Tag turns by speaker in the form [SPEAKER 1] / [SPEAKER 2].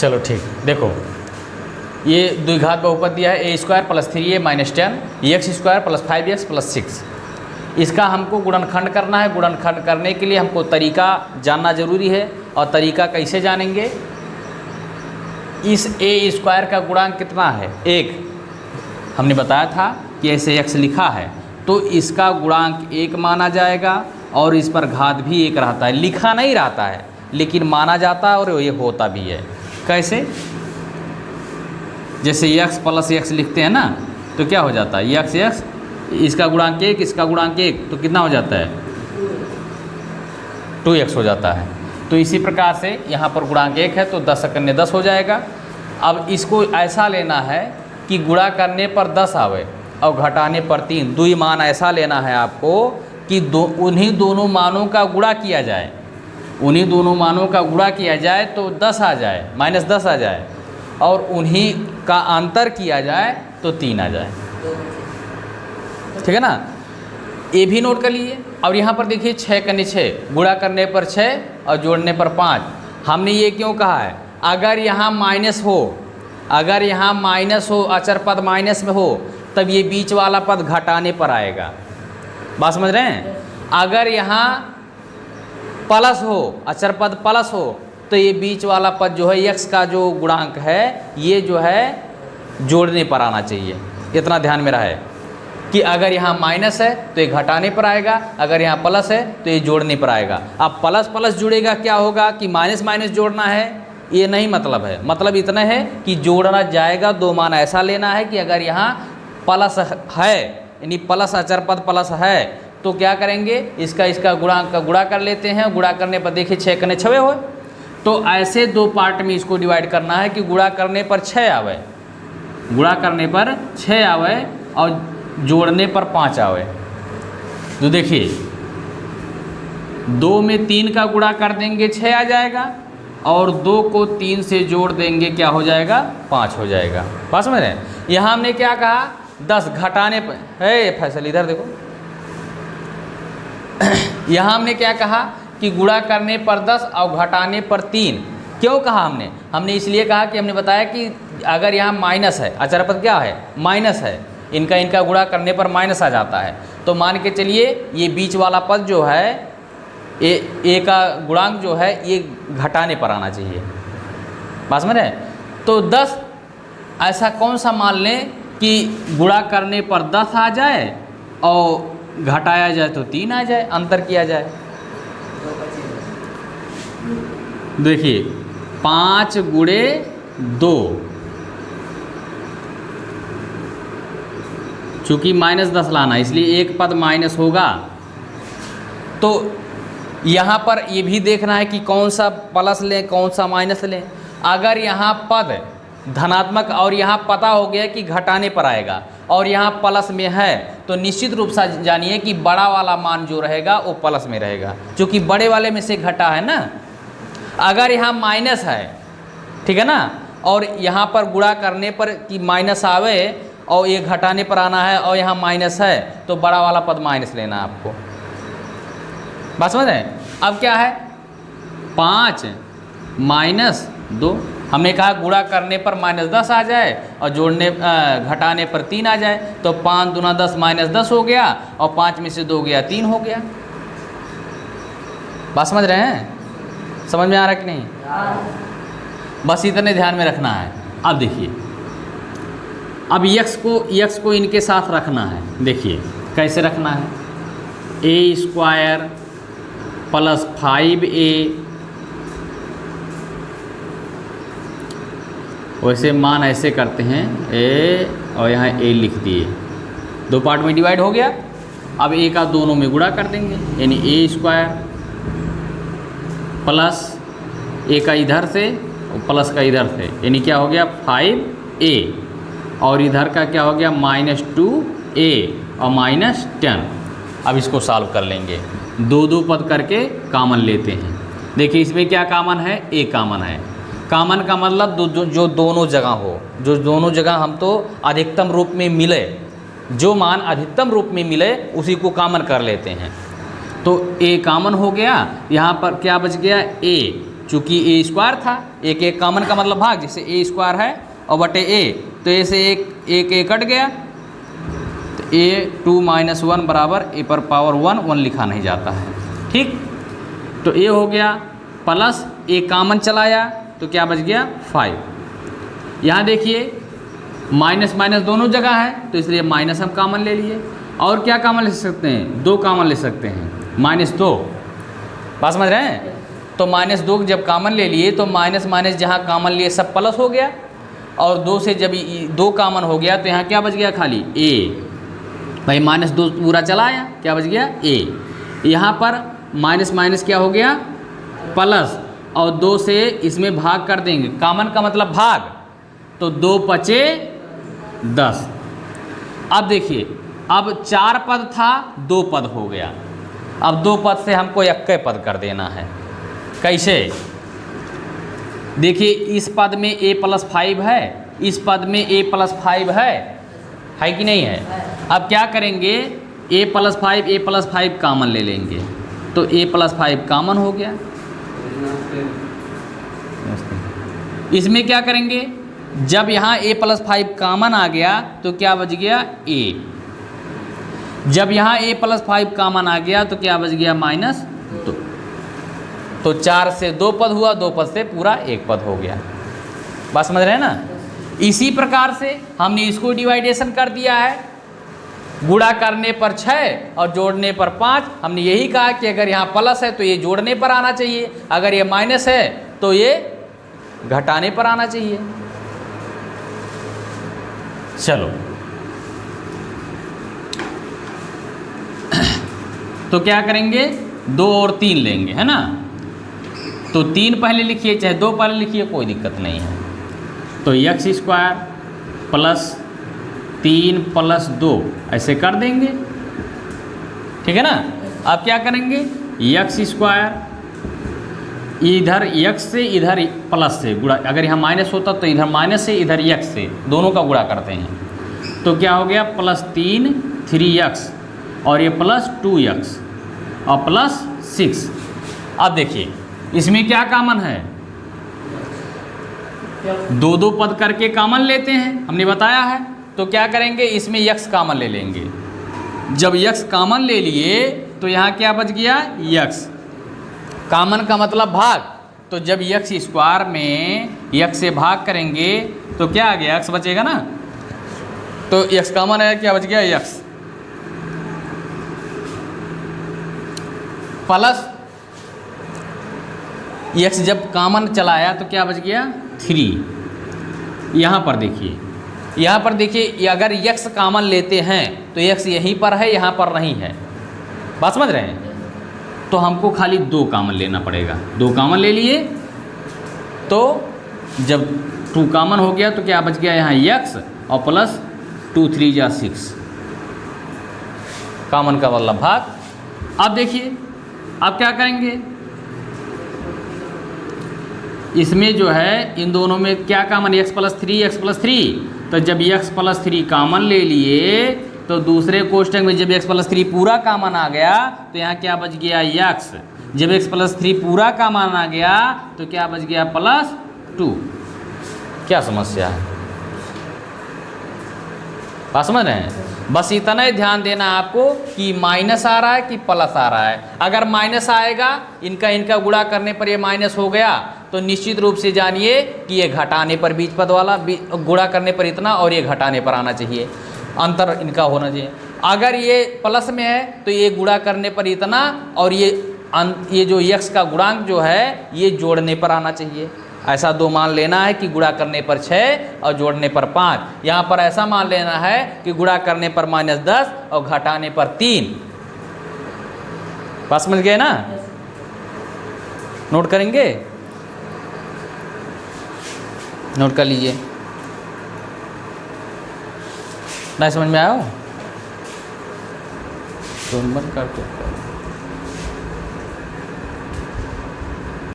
[SPEAKER 1] चलो ठीक, देखो ये द्विघात बहुपद दिया है a² + 3a - 10 x² + 5x + 6। इसका हमको गुणनखंड करना है। गुणनखंड करने के लिए हमको तरीका जानना जरूरी है। और तरीका कैसे जानेंगे? इस a² का गुणांक कितना है? 1। हमने बताया था कि ऐसे x लिखा है तो इसका गुणांक 1 माना जाएगा और इस पर घात भी 1 रहता है। लिखा नहीं रहता है लेकिन माना जाता है और ये होता भी है। कैसे? जैसे x + x लिखते हैं ना, तो क्या हो जाता है? x इसका गुणांक 1, इसका गुणांक 1, तो कितना हो जाता है? 2x हो जाता है। तो इसी प्रकार से यहाँ पर गुणांक 1 है तो 10 × 10 हो जाएगा। अब इसको ऐसा लेना है कि गुणा करने पर 10 आवे और घटाने पर 3। दुई मान ऐसा लेना है आपको कि उन्हीं दोनों मानों का गुणा किया जाए। उन्हीं दोनों मानों का गुणा किया जाए तो 10 आ जाए, -10 आ जाए, और उन्हीं का अंतर किया जाए तो 3 आ जाए। ठीक है ना? ये भी नोट कर लीजिए। और यहाँ पर देखिए 6 × 6, गुणा करने पर 6 और जोड़ने पर 5। हमने ये क्यों कहा है? अगर यहाँ माइनस हो, अगर यहाँ माइनस हो, अचर पद माइनस में हो, तब ये बीच वाला पद घटाने पर आएगा। बात समझ रहे हैं? अगर यहाँ प्लस हो, अचर पद प्लस हो, तो ये बीच वाला पद जो है x का जो गुणांक है ये जो है जोड़ने पर आना चाहिए। इतना ध्यान में रहे कि अगर यहाँ माइनस है तो ये घटाने पर आएगा, अगर यहाँ प्लस है तो ये जोड़ने पर आएगा। अब प्लस प्लस जुड़ेगा क्या होगा कि माइनस माइनस जोड़ना है, ये नहीं मतलब है। मतलब इतना है कि जोड़ना जाएगा। दो मान ऐसा लेना है कि अगर यहाँ प्लस है, यानी प्लस अचर पद प्लस है, तो क्या करेंगे? इसका गुणांक का गुणा कर लेते हैं। गुणा करने पर देखिए 6 × 6 हो। तो ऐसे दो पार्ट में इसको डिवाइड करना है कि गुणा करने पर 6 आवे, गुणा करने पर 6 आवे और जोड़ने पर 5 आवे। तो देखिए 2 में 3 का गुणा कर देंगे 6 आ जाएगा, और 2 को 3 से जोड़ देंगे क्या हो जाएगा? 5 हो जाएगा। बात समझ रहे हैं? यहाँ हमने क्या कहा? 10 घटाने पर है। फैसल इधर देखो, यहाँ हमने क्या कहा कि गुणा करने पर 10 और घटाने पर 3। क्यों कहा हमने? हमने इसलिए कहा कि हमने बताया कि अगर यहाँ माइनस है, अचर पद क्या है? माइनस है, इनका गुणा करने पर माइनस आ जाता है। तो मान के चलिए ये बीच वाला पद जो है ए का गुणांक जो है ये घटाने पर आना चाहिए। बात समझ रहे हैं? तो 10 ऐसा कौन सा मान लें कि गुणा करने पर 10 आ जाए और घटाया जाए तो 3 आ जाए, अंतर किया जाए। देखिए 5 × 2, चूँकि -10 लाना इसलिए एक पद माइनस होगा। तो यहाँ पर ये भी देखना है कि कौन सा प्लस लें कौन सा माइनस लें। अगर यहाँ पद धनात्मक और यहाँ पता हो गया कि घटाने पर आएगा और यहाँ प्लस में है, तो निश्चित रूप से जानिए कि बड़ा वाला मान जो रहेगा वो प्लस में रहेगा, क्योंकि बड़े वाले में से घटा है ना। अगर यहाँ माइनस है, ठीक है ना, और यहाँ पर गुणा करने पर कि माइनस आवे और ये घटाने पर आना है और यहाँ माइनस है, तो बड़ा वाला पद माइनस लेना है आपको। बात समझ रहे हैं? अब क्या है? 5 - 2। हमने कहा गुणा करने पर -10 आ जाए और जोड़ने घटाने पर 3 आ जाए। तो 5 × 10 -10 हो गया और 5 में से 2 गया 3 हो गया। बात समझ रहे हैं? समझ में आ रहा है कि नहीं? बस इतने ध्यान में रखना है। अब देखिए, अब x को इनके साथ रखना है। देखिए कैसे रखना है? a² + 5a, वैसे मान ऐसे करते हैं a और यहाँ a लिख दिए, 2 पार्ट में डिवाइड हो गया। अब a का दोनों में गुणा कर देंगे, यानी a² प्लस a का इधर से और प्लस का इधर से, यानी क्या हो गया 5a, और इधर का क्या हो गया -2a और -10। अब इसको सॉल्व कर लेंगे, 2 पद करके कॉमन लेते हैं। देखिए इसमें क्या कॉमन है? a कॉमन है। कॉमन का मतलब जो दोनों जगह हो, जो दोनों जगह हम तो अधिकतम रूप में मिले, जो मान अधिकतम रूप में मिले उसी को कॉमन कर लेते हैं। तो a कॉमन हो गया, यहाँ पर क्या बच गया a, चूँकि ए स्क्वायर था, एक एक कॉमन का मतलब भाग, जैसे ए स्क्वायर है और बटे ए, तो ए से एक ए कट गया, तो a2 - 1 बराबर a पर पावर 1 लिखा नहीं जाता है। ठीक, तो ए हो गया प्लस ए कॉमन चलाया तो क्या बच गया 5। यहाँ देखिए माइनस माइनस दोनों जगह है तो इसलिए माइनस हम कॉमन ले लिए। और क्या कॉमन ले सकते हैं, 2 कॉमन ले सकते हैं, -2। बात समझ रहे हैं? तो -2 जब कॉमन ले लिए तो माइनस माइनस जहाँ कॉमन लिए सब प्लस हो गया, और 2 से जब 2 कॉमन हो गया तो यहाँ क्या बच गया खाली a। भाई -2 पूरा चलाया, क्या बच गया a। यहाँ पर माइनस माइनस क्या हो गया प्लस, और 2 से इसमें भाग कर देंगे, कॉमन का मतलब भाग, तो 2 पचे 10। अब देखिए, अब 4 पद था 2 पद हो गया, अब 2 पद से हमको 1 पद कर देना है। कैसे? देखिए इस पद में a + 5 है, इस पद में a + 5 है कि नहीं है? अब क्या करेंगे, a + 5 कॉमन ले लेंगे, तो a + 5 कॉमन हो गया। इसमें क्या करेंगे, जब यहाँ a + 5 कॉमन आ गया तो क्या बच गया a। जब यहाँ a + 5 कॉमन आ गया तो क्या बच गया -2। तो 4 से 2 पद हुआ, 2 पद से पूरा 1 पद हो गया। बात समझ रहे हैं ना? इसी प्रकार से हमने इसको डिवाइडेशन कर दिया है, गुणा करने पर 6 और जोड़ने पर 5। हमने यही कहा कि अगर यहाँ प्लस है तो ये जोड़ने पर आना चाहिए, अगर ये माइनस है तो ये घटाने पर आना चाहिए। चलो तो क्या करेंगे, 2 और 3 लेंगे, है ना? तो 3 पहले लिखिए चाहे 2 पहले लिखिए, कोई दिक्कत नहीं है। तो x² + 3 + 2 ऐसे कर देंगे, ठीक है ना? अब क्या करेंगे, x² इधर x से इधर प्लस से गुणा, अगर यहाँ माइनस होता तो इधर माइनस से इधर x से, दोनों का गुणा करते हैं। तो क्या हो गया +3 3x, और ये +2x और +6। अब देखिए इसमें क्या कॉमन है, 2 पद करके कॉमन लेते हैं, हमने बताया है। तो क्या करेंगे, इसमें x कॉमन ले लेंगे। जब x कॉमन ले लिए तो यहाँ क्या बच गया x, कॉमन का मतलब भाग। तो जब x² में x से भाग करेंगे तो क्या आ गया, x बचेगा ना। तो x कॉमन है, क्या बच गया x, प्लस x जब कॉमन चलाया तो क्या बच गया 3। यहाँ पर देखिए, यहाँ पर देखिए, अगर x कॉमन लेते हैं तो x यहीं पर है, यहाँ पर नहीं है। बात समझ रहे हैं? तो हमको खाली 2 कॉमन लेना पड़ेगा। 2 कॉमन ले लिए तो जब 2 कॉमन हो गया तो क्या बच गया यहाँ x, और +2 3 = 6, कॉमन का मतलब भाग। अब देखिए, अब क्या करेंगे, इसमें जो है इन दोनों में क्या कॉमन, x + 3 x + 3। तो जब x + 3 कॉमन ले लिए तो दूसरे कोष्टक में जब x + 3 पूरा कॉमन आ गया तो यहाँ क्या बच गया x। जब x + 3 पूरा कॉमन आ गया तो क्या बच गया +2। क्या समस्या है? बात समझ रहे हैं? बस इतना ही ध्यान देना आपको कि माइनस आ रहा है कि प्लस आ रहा है। अगर माइनस आएगा, इनका गुणा करने पर ये माइनस हो गया, तो निश्चित रूप से जानिए कि ये घटाने पर बीच पद वाला, गुणा करने पर इतना और ये घटाने पर आना चाहिए, अंतर इनका होना चाहिए। अगर ये प्लस में है तो ये गुणा करने पर इतना, और ये जो x का गुणांक जो है ये जोड़ने पर आना चाहिए। ऐसा 2 मान लेना है कि गुणा करने पर 6 और जोड़ने पर 5। यहाँ पर ऐसा मान लेना है कि गुणा करने पर -10 और घटाने पर 3। बात समझ गए ना? नोट करेंगे, नोट कर लीजिए। नहीं समझ में आया हो तो बंद करके